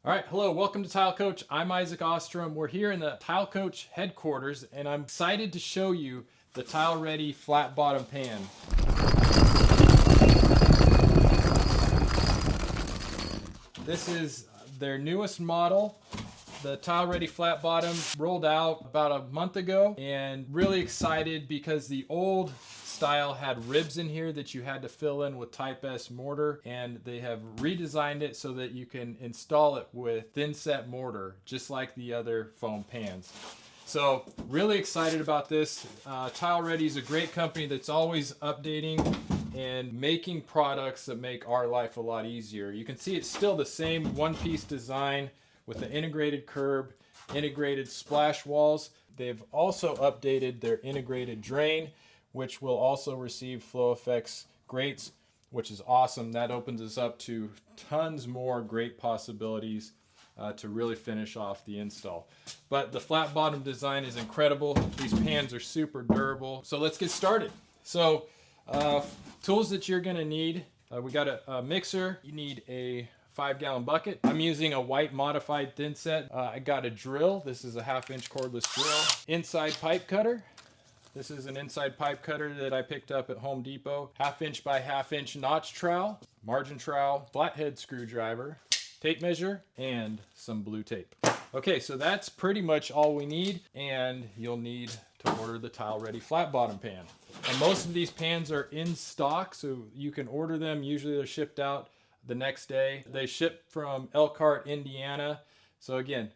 All right, hello, welcome to TileCoach. I'm Isaac Ostrom. We're here in the TileCoach headquarters, and I'm excited to show you the Tile Redi flat bottom pan. This is their newest model. The Tile Redi flat bottom rolled out about a month ago, and really excited because the old style had ribs in here that you had to fill in with Type S mortar, and they have redesigned it so that you can install it with thin set mortar just like the other foam pans. So really excited about this. Tile Redi is a great company that's always updating and making products that make our life a lot easier. You can see it's still the same one-piece design with the integrated curb, integrated splash walls. They've also updated their integrated drain, which will also receive flow effects grates, which is awesome. That opens us up to tons more great possibilities to really finish off the install. But the flat bottom design is incredible. These pans are super durable. So let's get started. So tools that you're gonna need, we got a mixer. You need a 5-gallon bucket. I'm using a white modified thin set. I got a drill. This is a 1/2-inch cordless drill. Inside pipe cutter. This is an inside pipe cutter that I picked up at Home Depot. 1/2-inch by 1/2-inch notch trowel, margin trowel, flathead screwdriver, tape measure, and some blue tape. Okay, so that's pretty much all we need, and you'll need to order the Tile Redi flat bottom pan. And most of these pans are in stock, so you can order them. Usually they're shipped out the next day. They ship from Elkhart, Indiana. So again,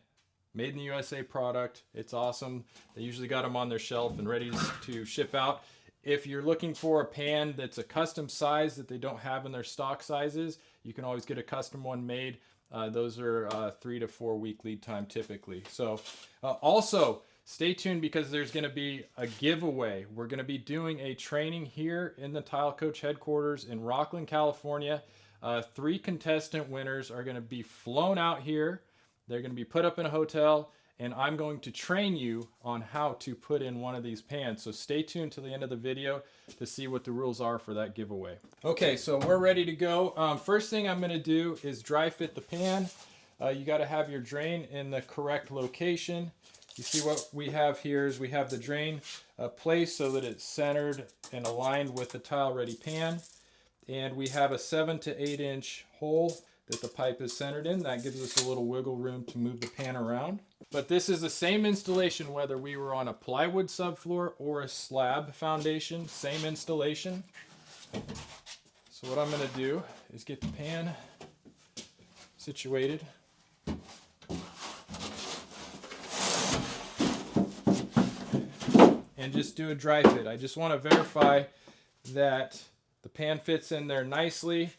made in the USA product. It's awesome. They usually got them on their shelf and ready to ship out. If you're looking for a pan that's a custom size that they don't have in their stock sizes, you can always get a custom one made. Those are 3 to 4 week lead time typically. So also stay tuned because there's going to be a giveaway. We're going to be doing a training here in the TileCoach headquarters in Rocklin, California. 3 contestant winners are going to be flown out here. They're going to be put up in a hotel, and I'm going to train you on how to put in one of these pans. So stay tuned to the end of the video to see what the rules are for that giveaway. Okay, so we're ready to go. First thing I'm going to do is dry fit the pan. You got to have your drain in the correct location. You see what we have here is we have the drain placed so that it's centered and aligned with the Tile Redi pan. And we have a 7 to 8 inch hole that the pipe is centered in. That gives us a little wiggle room to move the pan around. But this is the same installation whether we were on a plywood subfloor or a slab foundation, same installation. So what I'm going to do is get the pan situated. And just do a dry fit. I just want to verify that the pan fits in there nicely.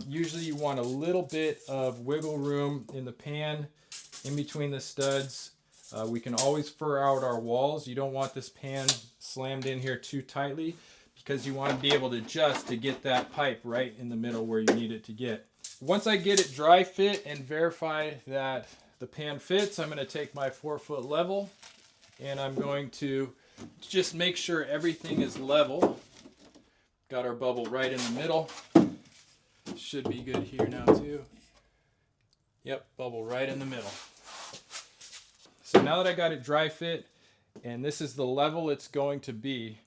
Usually you want a little bit of wiggle room in the pan in between the studs. We can always fur out our walls. You don't want this pan slammed in here too tightly because you want to be able to adjust to get that pipe right in the middle where you need it to get. Once I get it dry fit and verify that the pan fits, I'm going to take my 4-foot level and I'm going to just make sure everything is level. Got our bubble right in the middle. Should be good here now too. Yep, bubble right in the middle. So now that I got it dry fit, and this is the level it's going to be.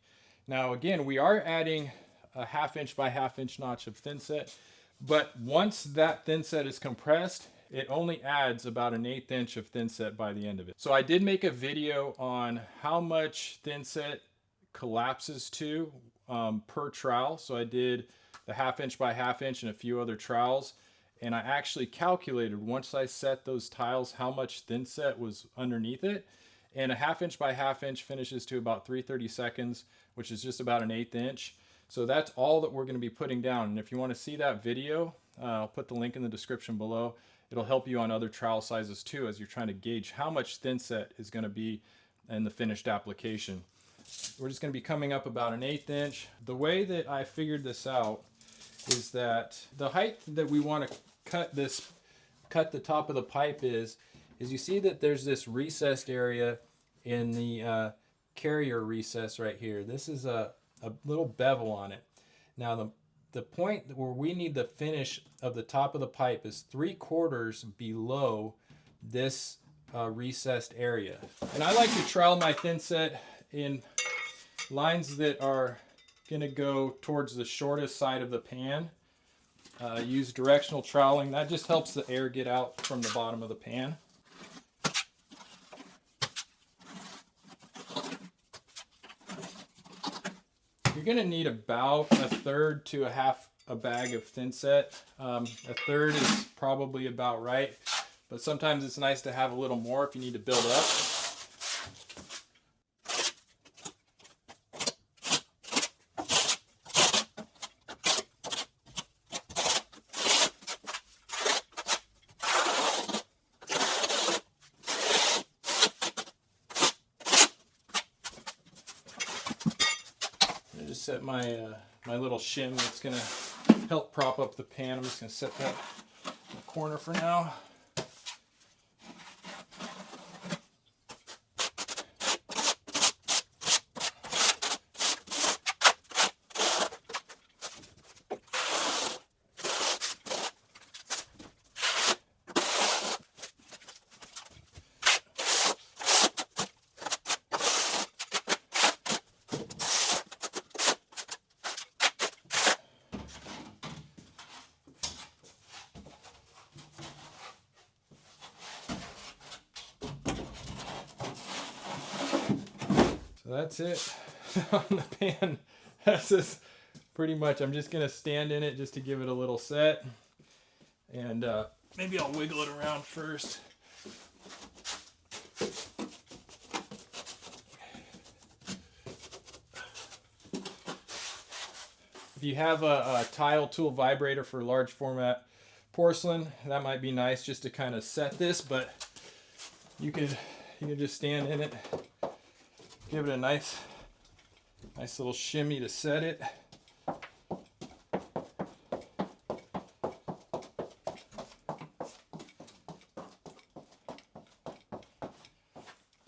Now again, we are adding a 1/2-inch by 1/2-inch notch of thin set, but once that thin set is compressed, it only adds about an 1/8 inch of thin set by the end of it. So I did make a video on how much thin set collapses to per trowel. So I did the 1/2-inch by 1/2-inch and a few other trowels, and I actually calculated once I set those tiles how much thin set was underneath it, and a 1/2-inch by 1/2-inch finishes to about 3/32, which is just about an 1/8 inch. So that's all that we're going to be putting down, and if you want to see that video, I'll put the link in the description below. It'll help you on other trowel sizes too as you're trying to gauge how much thin set is going to be in the finished application. We're just going to be coming up about an 1/8 inch. The way that I figured this out is that the height that we want to cut the top of the pipe is you see that there's this recessed area in the carrier recess right here. This is a little bevel on it. Now the point where we need the finish of the top of the pipe is 3/4 below this recessed area. And I like to trowel my thin set in lines that are going to go towards the shortest side of the pan. Use directional troweling. That just helps the air get out from the bottom of the pan. You're going to need about 1/3 to 1/2 a bag of thin set. 1/3 is probably about right, but sometimes it's nice to have a little more if you need to build up. Just set my my little shim that's gonna help prop up the pan. I'm just gonna set that in the corner for now. So that's it on the pan. That's just pretty much, I'm just gonna stand in it just to give it a little set. And maybe I'll wiggle it around first. If you have a tile tool vibrator for large format porcelain, that might be nice just to kind of set this, but you can just stand in it, give it a nice little shimmy to set it.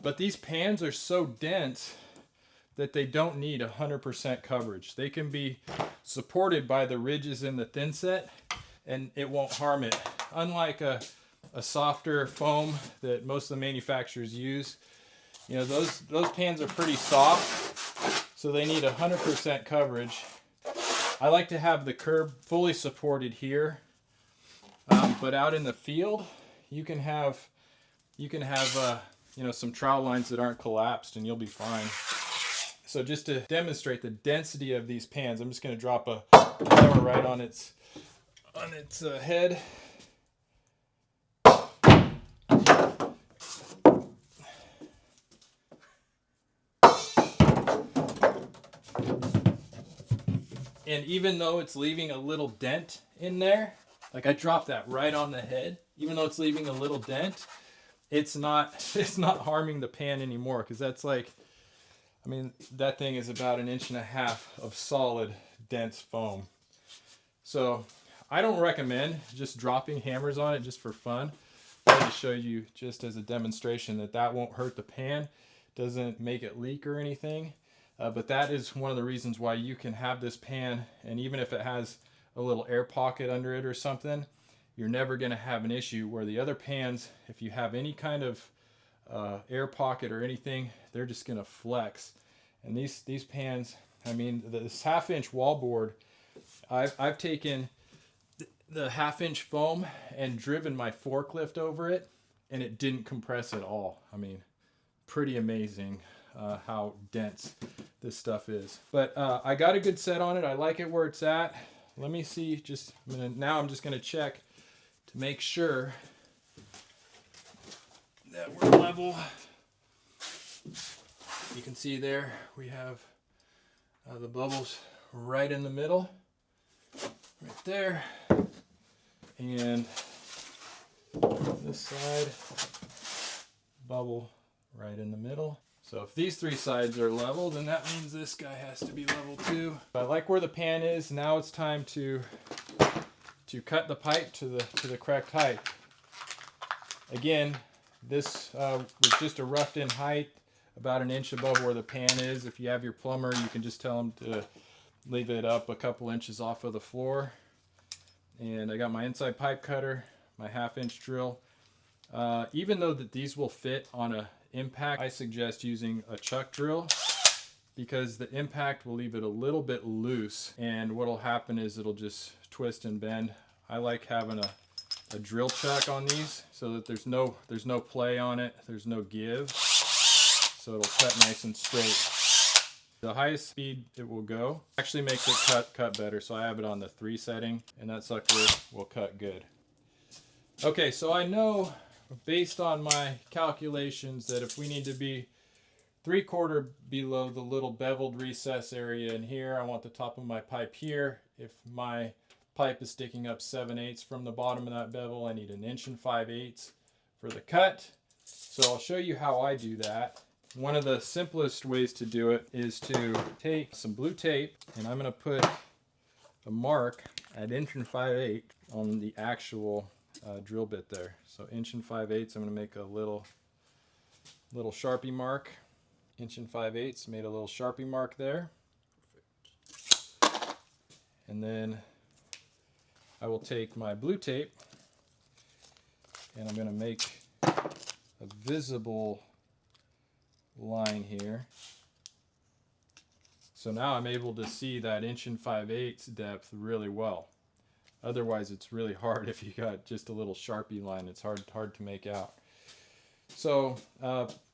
But these pans are so dense that they don't need 100% coverage. They can be supported by the ridges in the thin set and it won't harm it. Unlike a softer foam that most of the manufacturers use, you know, those pans are pretty soft, so they need 100% coverage. I like to have the curb fully supported here, but out in the field, you can have you know, some trowel lines that aren't collapsed and you'll be fine. So just to demonstrate the density of these pans, I'm just going to drop a hammer right on its head. And even though it's leaving a little dent in there, like I dropped that right on the head, even though it's leaving a little dent, it's not harming the pan anymore, because that's like, I mean, that thing is about 1.5 inches of solid, dense foam. So I don't recommend just dropping hammers on it just for fun. I wanted to show you just as a demonstration that won't hurt the pan, doesn't make it leak or anything. But that is one of the reasons why you can have this pan, and even if it has a little air pocket under it or something, you're never going to have an issue. Where the other pans, if you have any kind of air pocket or anything, they're just going to flex. And these pans, I mean, this 1/2 inch wallboard, I've taken the 1/2 inch foam and driven my forklift over it, and it didn't compress at all. I mean, pretty amazing how dense this stuff is. But I got a good set on it. I like it where it's at. Let me see, now I'm just going to check to make sure that we're level. You can see there we have the bubbles right in the middle, right there, and this side, bubble right in the middle. So if these 3 sides are level, then that means this guy has to be level too. I like where the pan is. Now it's time to cut the pipe to the correct height. Again, this was just a roughed in height, about 1 inch above where the pan is. If you have your plumber, you can just tell him leave it up a couple inches off of the floor. And I got my inside pipe cutter, my 1/2-inch drill. Even though that these will fit on a impact, I suggest using a chuck drill because the impact will leave it a little bit loose, and what'll happen is it'll just twist and bend. I like having a drill chuck on these so that there's no play on it, there's no give, so it'll cut nice and straight. The highest speed it will go actually makes it cut better, so I have it on the 3 setting, and that sucker will cut good. Okay, so I know based on my calculations that if we need to be 3/4 below the little beveled recess area in here, I want the top of my pipe here. If my pipe is sticking up 7/8 from the bottom of that bevel, I need 1 5/8 for the cut. So I'll show you how I do that. One of the simplest ways to do it is to take some blue tape, and I'm going to put a mark at 1 5/8 on the actual drill bit there. So 1 5/8, I'm going to make a little Sharpie mark. 1 5/8, made a little Sharpie mark there. And then I will take my blue tape and I'm going to make a visible line here. So now I'm able to see that 1 5/8 depth really well. Otherwise it's really hard if you got just a little Sharpie line. It's hard to make out. So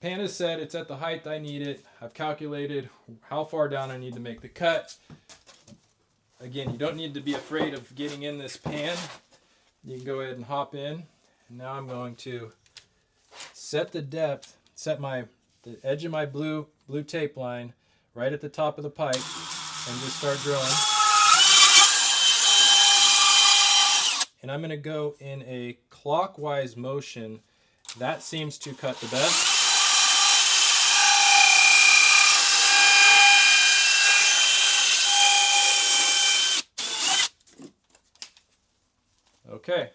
Panda said it's at the height I need it. I've calculated how far down I need to make the cut. Again, you don't need to be afraid of getting in this pan. You can go ahead and hop in. And now I'm going to set the depth, set the edge of my blue tape line right at the top of the pipe and just start drilling. And I'm going to go in a clockwise motion. That seems to cut the best. Okay,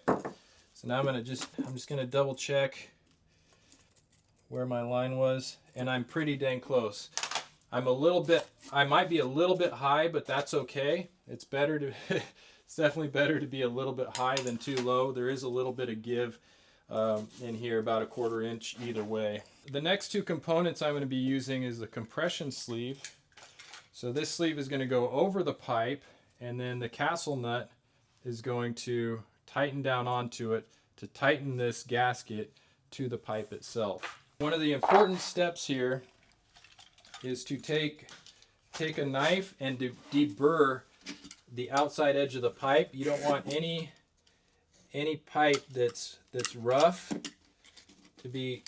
so now I'm just going to double check where my line was, and I'm pretty dang close. I might be a little bit high, but that's okay. It's better to it's definitely better to be a little bit high than too low. There is a little bit of give in here, about 1/4 inch either way. The next 2 components I'm going to be using is the compression sleeve. So this sleeve is going to go over the pipe, and then the castle nut is going to tighten down onto it to tighten this gasket to the pipe itself. One of the important steps here is to take a knife and to deburr the outside edge of the pipe. You don't want any pipe that's rough to be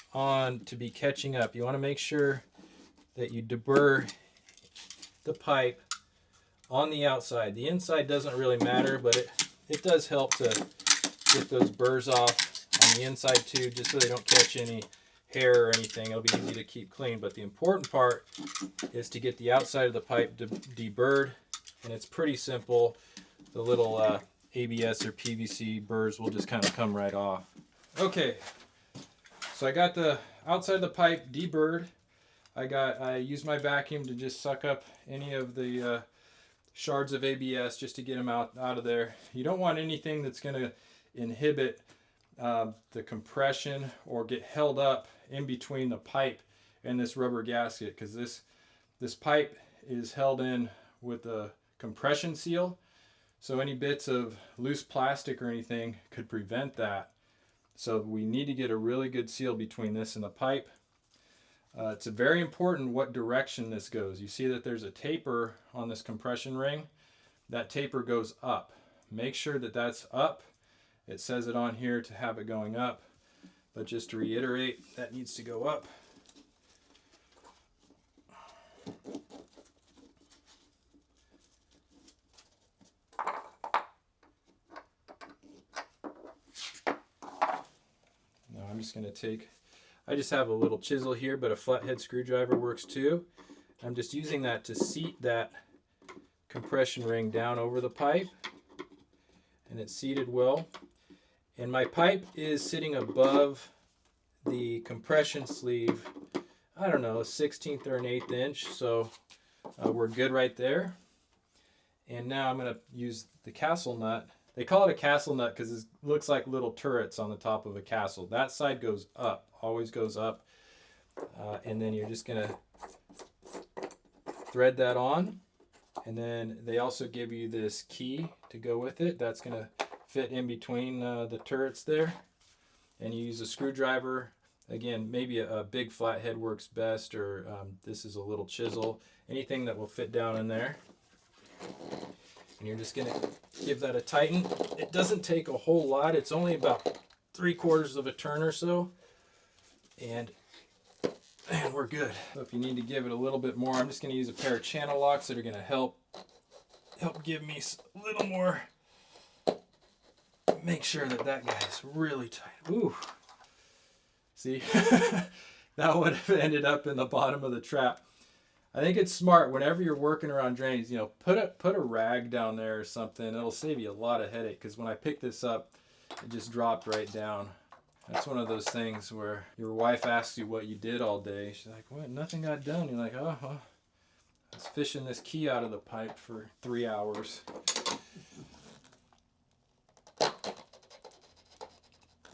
catching up. You want to make sure that you deburr the pipe on the outside. The inside doesn't really matter, but it does help to get those burrs off on the inside too, just so they don't catch any hair or anything. It'll be easy to keep clean, but the important part is to get the outside of the pipe deburred, and it's pretty simple. The little ABS or PVC burrs will just kind of come right off. Okay, so I got the outside of the pipe deburred. I used my vacuum to just suck up any of the shards of ABS just to get them out of there. You don't want anything that's going to inhibit the compression or get held up in between the pipe and this rubber gasket, because this pipe is held in with a compression seal, so any bits of loose plastic or anything could prevent that. So we need to get a really good seal between this and the pipe. It's very important what direction this goes. You see that there's a taper on this compression ring. That taper goes up. Make sure that that's up. It says it on here to have it going up, but just to reiterate, that needs to go up. Now I'm just going to I just have a little chisel here, but a flathead screwdriver works too. I'm just using that to seat that compression ring down over the pipe, and it's seated well. And my pipe is sitting above the compression sleeve, I don't know, a 1/16 or an 1/8 inch, so we're good right there. And now I'm going to use the castle nut. They call it a castle nut because it looks like little turrets on the top of a castle. That side goes up, always goes up. And then you're just going to thread that on. And then they also give you this key to go with it. That's going to fit in between the turrets there. And you use a screwdriver. Again, maybe a big flathead works best, or this is a little chisel. Anything that will fit down in there. And you're just going to give that a tighten. It doesn't take a whole lot. It's only about 3/4 of a turn or so. And we're good. So if you need to give it a little bit more, I'm just going to use a pair of channel locks that are going to help give me a little more. Make sure that guy's really tight. Ooh. See? That would have ended up in the bottom of the trap. I think it's smart whenever you're working around drains, you know, put a rag down there or something. It'll save you a lot of headache, because when I picked this up, it just dropped right down. That's one of those things where your wife asks you what you did all day. She's like, "What? Nothing got done." You're like, "Oh, well, I was fishing this key out of the pipe for 3 hours."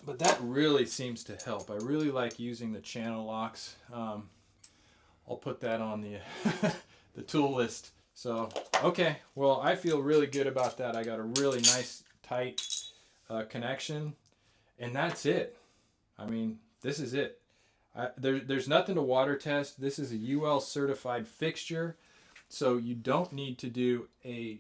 But that really seems to help. I really like using the channel locks. I'll put that on the the tool list. So, okay, well, I feel really good about that. I got a really nice tight connection, and that's it. I mean, this is it. There's nothing to water test. This is a UL certified fixture, so you don't need to do a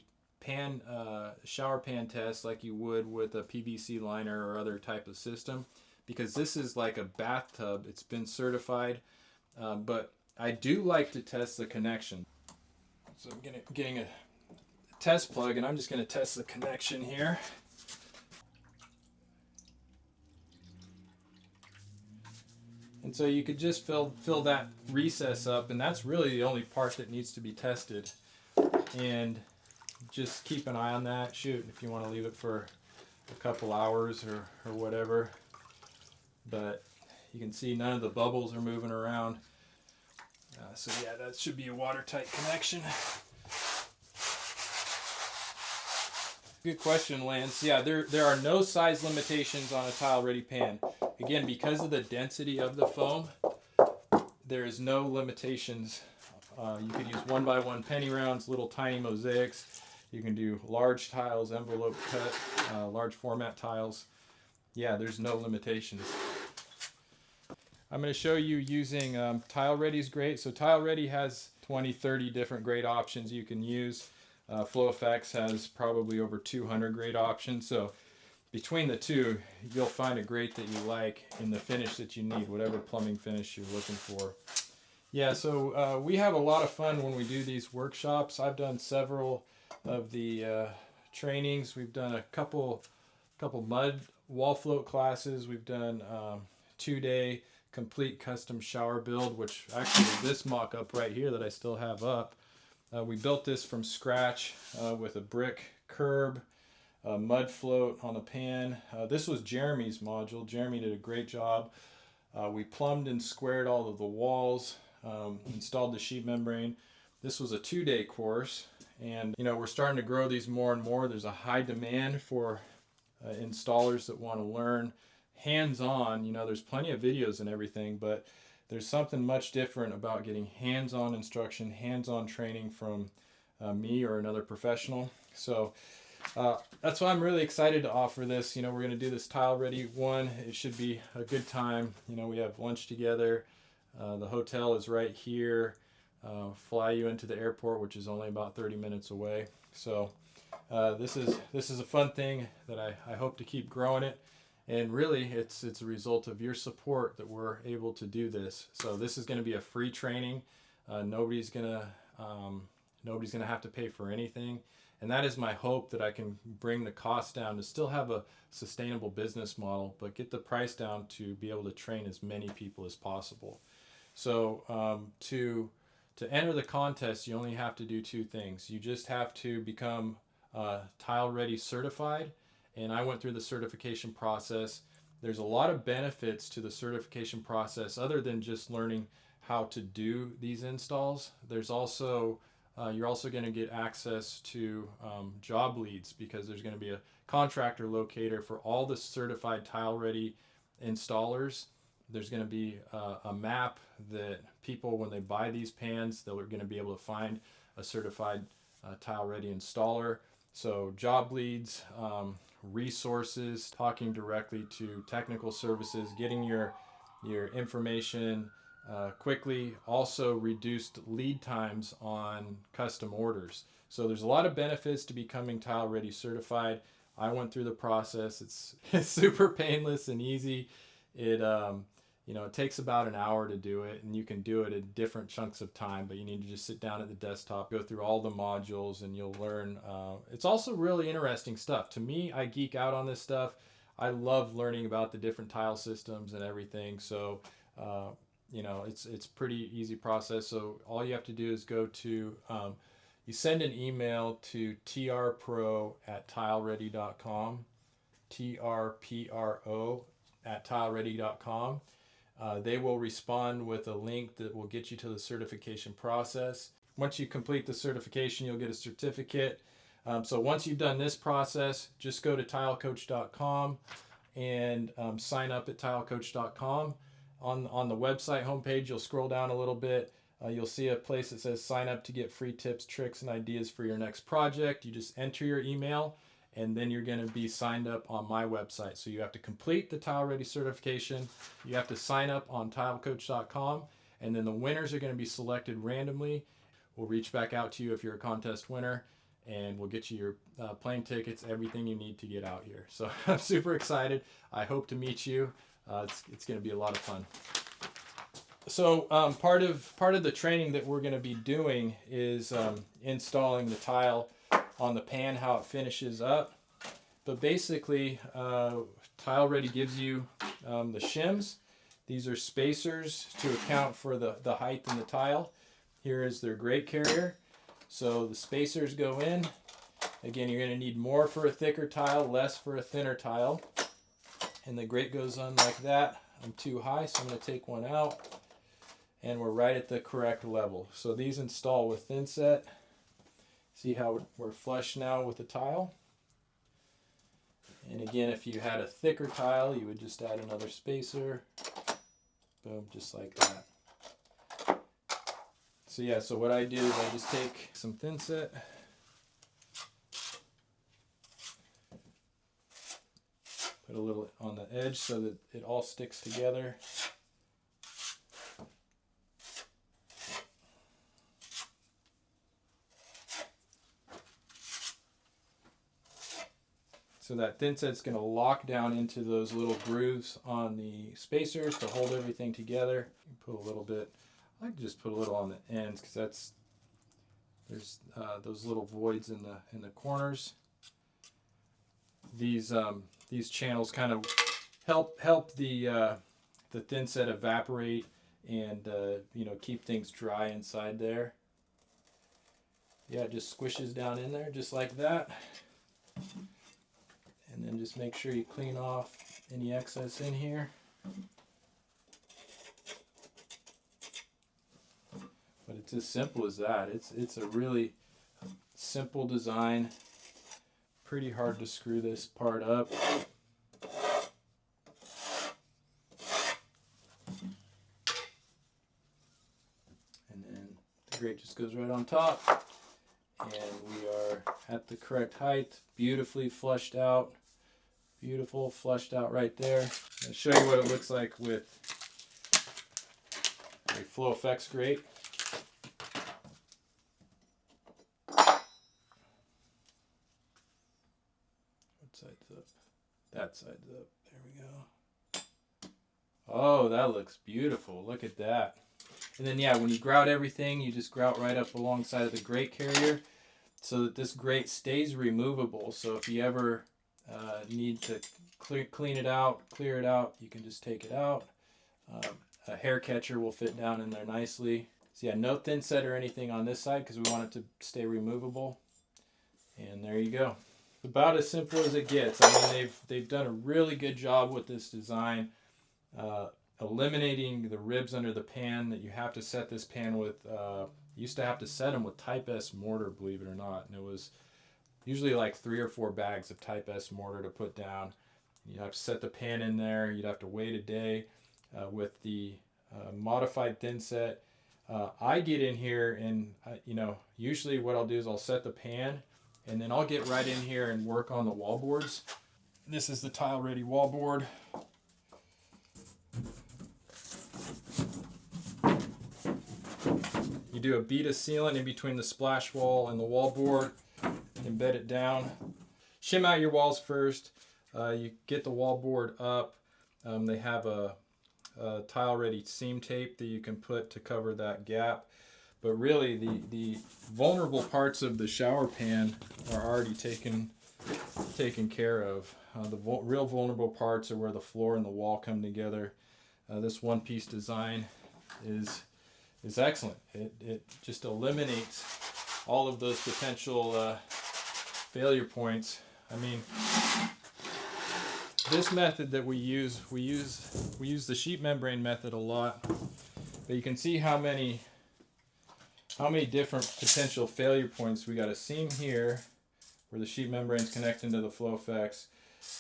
shower pan test like you would with a PVC liner or other type of system, because this is like a bathtub. It's been certified, but I do like to test the connection. So I'm getting a test plug, and I'm just going to test the connection here. And so you could just fill that recess up, and that's really the only part that needs to be tested. And just keep an eye on that. Shoot, if you want to leave it for a couple hours or whatever. But you can see none of the bubbles are moving around. So yeah, that should be a watertight connection. Good question, Lance. Yeah, there are no size limitations on a Tile Redi pan. Again, because of the density of the foam, there is no limitations. You could use 1x1 penny rounds, little tiny mosaics. You can do large tiles, envelope cut, large format tiles. Yeah, there's no limitations. I'm going to show you using Tile Redi's grate. So Tile Redi has 20, 30 different grate options you can use. FlowFX has probably over 200 grate options. So between the two, you'll find a grate that you like in the finish that you need, whatever plumbing finish you're looking for. Yeah, so we have a lot of fun when we do these workshops. I've done several of the trainings. We've done a couple mud wall float classes. We've done 2-day complete custom shower build, which actually is this mock-up right here that I still have up. We built this from scratch with a brick curb, a mud float on a pan. This was Jeremy's module. Jeremy did a great job. We plumbed and squared all of the walls, installed the sheet membrane. This was a 2-day course, and you know, we're starting to grow these more and more. There's a high demand for installers that want to learn hands-on. You know, there's plenty of videos and everything, but there's something much different about getting hands-on instruction, hands-on training from me or another professional. So that's why I'm really excited to offer this. You know, we're going to do this Tile Redi one. It should be a good time. You know, we have lunch together. The hotel is right here. Fly you into the airport, which is only about 30 minutes away. So this is a fun thing that I hope to keep growing it. And really, it's a result of your support that we're able to do this. So this is going to be a free training. Nobody's gonna have to pay for anything. And that is my hope, that I can bring the cost down to still have a sustainable business model, but get the price down to be able to train as many people as possible. So to enter the contest, you only have to do 2 things. You just have to become Tile Redi certified. And I went through the certification process. There's a lot of benefits to the certification process other than just learning how to do these installs. There's also You're also going to get access to job leads, because there's going to be a contractor locator for all the certified Tile Redi installers. There's going to be a map that people, when they buy these pans, they're going to be able to find a certified Tile Redi installer. So job leads, resources, talking directly to technical services, getting your information quickly. Also reduced lead times on custom orders. So there's a lot of benefits to becoming Tile Redi certified. I went through the process. It's super painless and easy. It it takes about an hour to do it, and you can do it in different chunks of time, but you need to just sit down at the desktop, go through all the modules, and you'll learn. It's also really interesting stuff. To me, I geek out on this stuff. I love learning about the different tile systems and everything. So it's pretty easy process. So all you have to do is go to, you send an email to trpro@tileredi.com, trpro@tileredi.com. They will respond with a link that will get you to the certification process. Once you complete the certification, you'll get a certificate. So once you've done this process, just go to tilecoach.com and sign up at tilecoach.com. On the website homepage, you'll scroll down a little bit. You'll see a place that says sign up to get free tips, tricks, and ideas for your next project. You just enter your email, and then you're going to be signed up on my website. So you have to complete the Tile Redi certification. You have to sign up on tilecoach.com, and then the winners are going to be selected randomly. We'll reach back out to you if you're a contest winner, and we'll get you your plane tickets, everything you need to get out here. So I'm super excited. I hope to meet you. It's going to be a lot of fun. So part of the training that we're going to be doing is installing the tile on the pan, how it finishes up. But basically, Tile Redi gives you the shims. These are spacers to account for the height in the tile. Here is their grate carrier. So the spacers go in. Again, you're going to need more for a thicker tile, less for a thinner tile. And the grate goes on like that. I'm too high, so I'm going to take one out. And we're right at the correct level. So these install with thin set. See how we're flush now with the tile. And again, if you had a thicker tile, you would just add another spacer. Boom, just like that. So yeah, so what I do is I just take some thin set. Put a little on the edge so that it all sticks together. So that thin set's going to lock down into those little grooves on the spacers to hold everything together. You put a little bit, I like to just put a little on the ends, because there's those little voids in the corners. These channels kind of help the thin set evaporate and keep things dry inside there. Yeah, it just squishes down in there just like that. And then just make sure you clean off any excess in here. But it's as simple as that. It's a really simple design. Pretty hard to screw this part up. And then the grate just goes right on top. And we are at the correct height, beautifully flushed out. Beautiful, flushed out right there. I'll show you what it looks like with a Flow Effects grate. What side's up? That side's up. There we go. Oh, that looks beautiful. Look at that. And then yeah, when you grout everything, you just grout right up alongside of the grate carrier so that this grate stays removable. So if you ever need to clean it out, clear it out, you can just take it out. A hair catcher will fit down in there nicely. So yeah, no thin set or anything on this side because we want it to stay removable. And there you go. About as simple as it gets. I mean, they've done a really good job with this design. Eliminating the ribs under the pan that you have to set this pan with You used to have to set them with Type S mortar, believe it or not, and it was usually like 3 or 4 bags of Type S mortar to put down. You'd have to set the pan in there. You'd have to wait a day. With the modified thin set, I get in here and usually what I'll do is I'll set the pan and then I'll get right in here and work on the wall boards. This is the Tile Redi wall board. You do a bead of sealant in between the splash wall and the wall board, embed it down. Shim out your walls first. You get the wall board up. They have a Tile Redi seam tape that you can put to cover that gap. But really the vulnerable parts of the shower pan are already taken care of. The real vulnerable parts are where the floor and the wall come together. This one-piece design is excellent. It just eliminates all of those potential failure points. I mean, this method that we use the sheet membrane method a lot, but you can see how many different potential failure points. We got a seam here where the sheet membranes connect into the flow effects.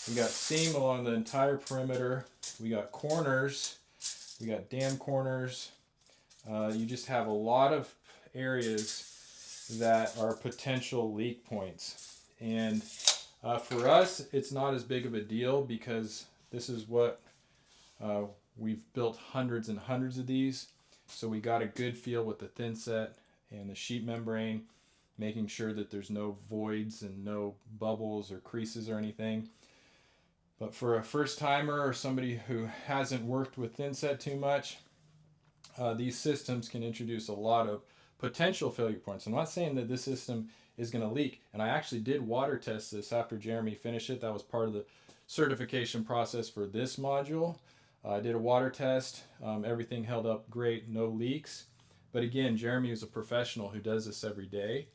We got seam along the entire perimeter. We got corners. We got dam corners. You just have a lot of areas that are potential leak points. And for us, it's not as big of a deal because this is what we've built hundreds and hundreds of these. So we got a good feel with the thin set and the sheet membrane, making sure that there's no voids and no bubbles or creases or anything. But for a first timer or somebody who hasn't worked with thin set too much, these systems can introduce a lot of potential failure points. I'm not saying that this system is going to leak, and I actually did water test this after Jeremy finished it. That was part of the certification process for this module. I did a water test. Everything held up great, no leaks. But again, Jeremy is a professional who does this every day,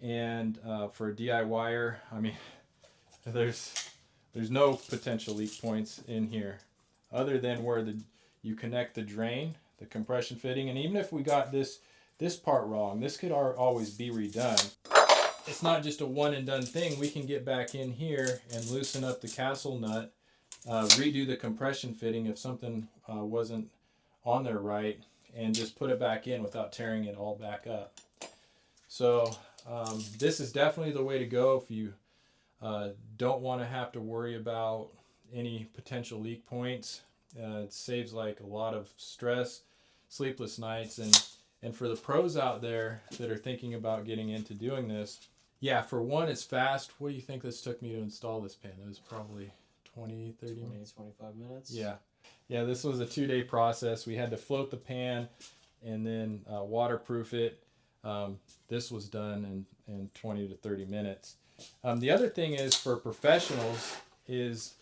and for a DIYer, I mean, there's no potential leak points in here other than where you connect the drain, the compression fitting. And even if we got this part wrong, this could always be redone. It's not just a one and done thing. We can get back in here and loosen up the castle nut, redo the compression fitting if something wasn't on there right, and just put it back in without tearing it all back up. So this is definitely the way to go if you don't want to have to worry about any potential leak points. It saves like a lot of stress, sleepless nights, and for the pros out there that are thinking about getting into doing this, yeah, for one, it's fast. What do you think this took me to install this pan? It was probably 20, 25 minutes. Yeah, this was a 2-day process. We had to float the pan and then waterproof it. This was done in 20 to 30 minutes. The other thing is for professionals is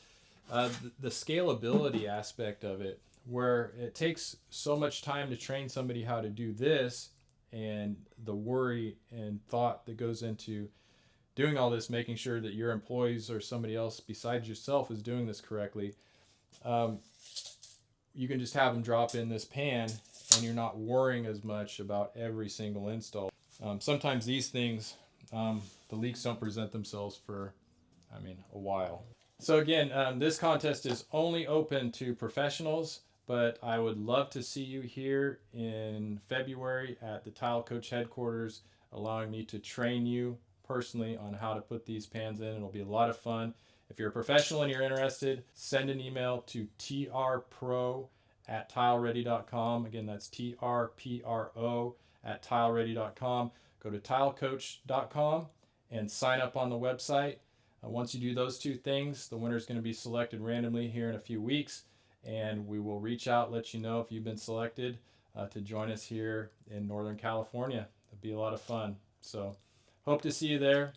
the scalability aspect of it, where it takes so much time to train somebody how to do this, and the worry and thought that goes into doing all this, making sure that your employees or somebody else besides yourself is doing this correctly. You can just have them drop in this pan and you're not worrying as much about every single install. Sometimes these things, the leaks don't present themselves for, a while. So again, this contest is only open to professionals, but I would love to see you here in February at the TileCoach headquarters, allowing me to train you personally on how to put these pans in. It'll be a lot of fun. If you're a professional and you're interested, send an email to trpro@tileredi.com. Again, that's trpro@tileredi.com. Go to tilecoach.com and sign up on the website. Once you do those two things, the winner is going to be selected randomly here in a few weeks, and we will reach out, let you know if you've been selected to join us here in Northern California. It'll be a lot of fun. So hope to see you there.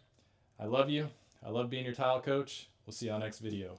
I love you. I love being your tile coach. We'll see you on next video.